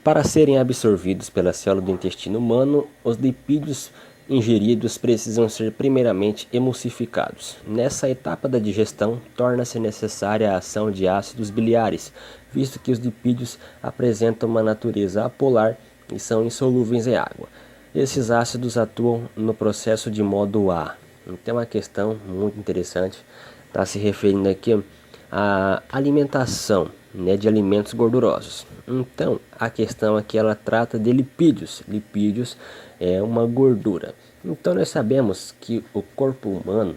Para serem absorvidos pela célula do intestino humano, os lipídios ingeridos precisam ser primeiramente emulsificados. Nessa etapa da digestão, torna-se necessária a ação de ácidos biliares, visto que os lipídios apresentam uma natureza apolar e são insolúveis em água. Esses ácidos atuam no processo de modo A. Então, uma questão muito interessante está se referindo aqui à alimentação, né, de alimentos gordurosos. Então, a questão aqui ela trata de lipídios. Lipídios é uma gordura. Então, nós sabemos que o corpo humano,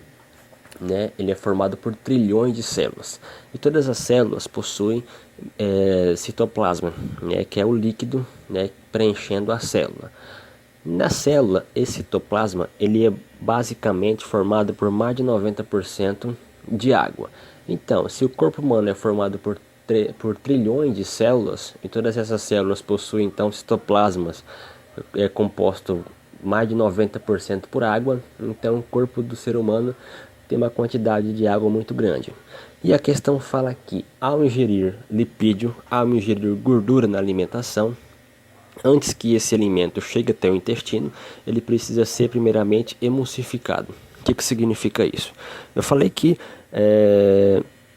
né, ele é formado por trilhões de células. E todas as células possuem citoplasma, né, que é o líquido, né, preenchendo a célula. Na célula, esse citoplasma ele é basicamente formado por mais de 90% de água. Então, se o corpo humano é formado por trilhões de células, e todas essas células possuem então citoplasmas composto mais de 90% por água, então o corpo do ser humano tem uma quantidade de água muito grande. E a questão fala que ao ingerir lipídio, ao ingerir gordura na alimentação, antes que esse alimento chegue até o intestino, ele precisa ser primeiramente emulsificado. O que significa isso? Eu falei que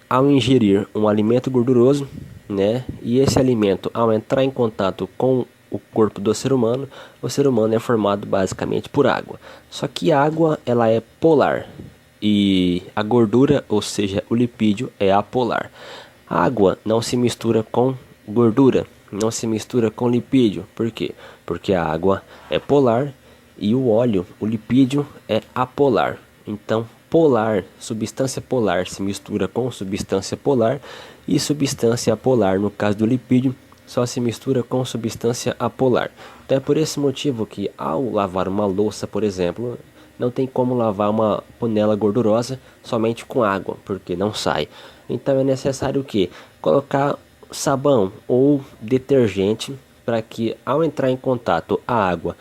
ao ingerir um alimento gorduroso, né, e esse alimento ao entrar em contato com o corpo do ser humano, o ser humano é formado basicamente por água. Só que a água ela é polar e a gordura, ou seja, o lipídio, é apolar. A água não se mistura com gordura, não se mistura com lipídio. Por quê? Porque a água é polar e o óleo, o lipídio, é apolar. Então, polar, substância polar se mistura com substância polar e substância apolar, no caso do lipídio, só se mistura com substância apolar. Então é por esse motivo que ao lavar uma louça, por exemplo, não tem como lavar uma panela gordurosa somente com água, porque não sai. Então é necessário o quê? Colocar sabão ou detergente para que ao entrar em contato a água,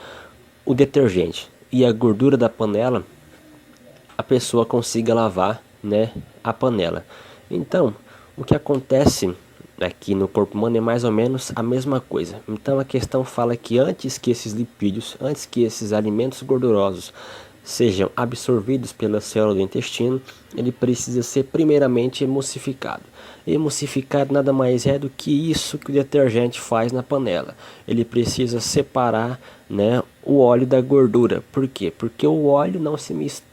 o detergente e a gordura da panela, a pessoa consiga lavar, né, a panela. Então, o que acontece aqui no corpo humano é mais ou menos a mesma coisa. Então a questão fala que antes que esses lipídios, antes que esses alimentos gordurosos sejam absorvidos pela célula do intestino, ele precisa ser primeiramente emulsificado. Emulsificado nada mais é do que isso que o detergente faz na panela. Ele precisa separar, né, o óleo da gordura. Por quê? Porque o óleo não se mistura,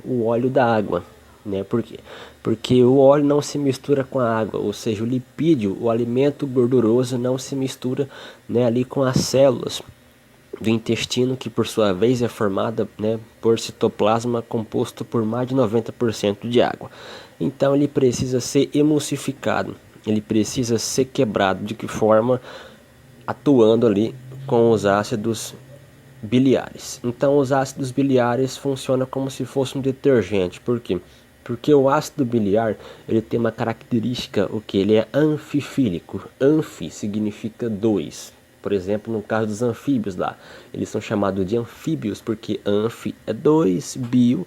o óleo da água, né? Por quê? Porque o óleo não se mistura com a água, ou seja, o lipídio, o alimento gorduroso não se mistura, né, ali com as células do intestino, que por sua vez é formada, né, por citoplasma composto por mais de 90% de água. Então ele precisa ser emulsificado, ele precisa ser quebrado. De que forma? Atuando ali com os ácidos biliares. Então os ácidos biliares funcionam como se fosse um detergente. Por quê? Porque o ácido biliar ele tem uma característica, o que ele é anfifílico. Anfi significa dois. Por exemplo, no caso dos anfíbios lá, eles são chamados de anfíbios porque anfi é dois, bio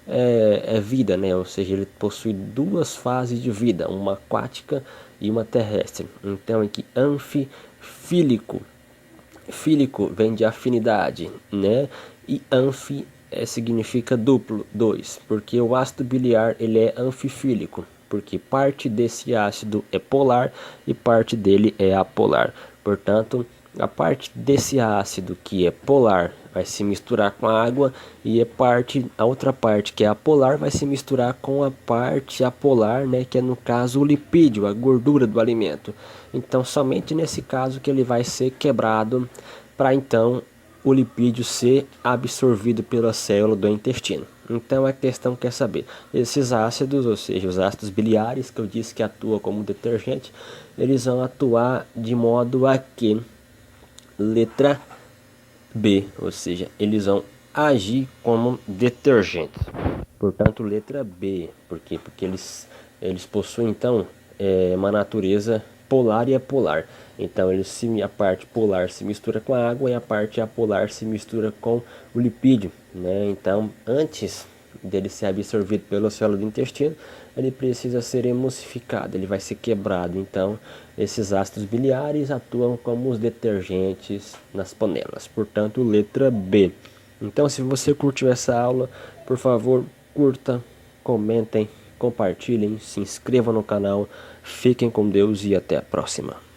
é vida, né? Ou seja, ele possui duas fases de vida, uma aquática e uma terrestre. Então aqui anfifílico. Fílico vem de afinidade, né? E anfi significa duplo, dois, porque o ácido biliar ele é anfifílico, porque parte desse ácido é polar e parte dele é apolar. Portanto, a parte desse ácido que é polar vai se misturar com a água e a outra parte que é apolar vai se misturar com a parte apolar, né, que é no caso o lipídio, a gordura do alimento. Então somente nesse caso que ele vai ser quebrado para então o lipídio ser absorvido pela célula do intestino. Então a questão quer saber, esses ácidos, ou seja, os ácidos biliares que eu disse que atuam como detergente, eles vão atuar de modo a que letra B, ou seja, eles vão agir como detergentes. Portanto, letra B, por quê? Porque eles possuem então uma natureza polar e apolar. Então a parte polar se mistura com a água e a parte apolar se mistura com o lipídio, né? Então antes dele ser absorvido pelo solo do intestino, ele precisa ser emulsificado, ele vai ser quebrado. Então, esses ácidos biliares atuam como os detergentes nas panelas. Portanto, letra B. Então, se você curtiu essa aula, por favor, curta, comentem, compartilhem, se inscrevam no canal. Fiquem com Deus e até a próxima.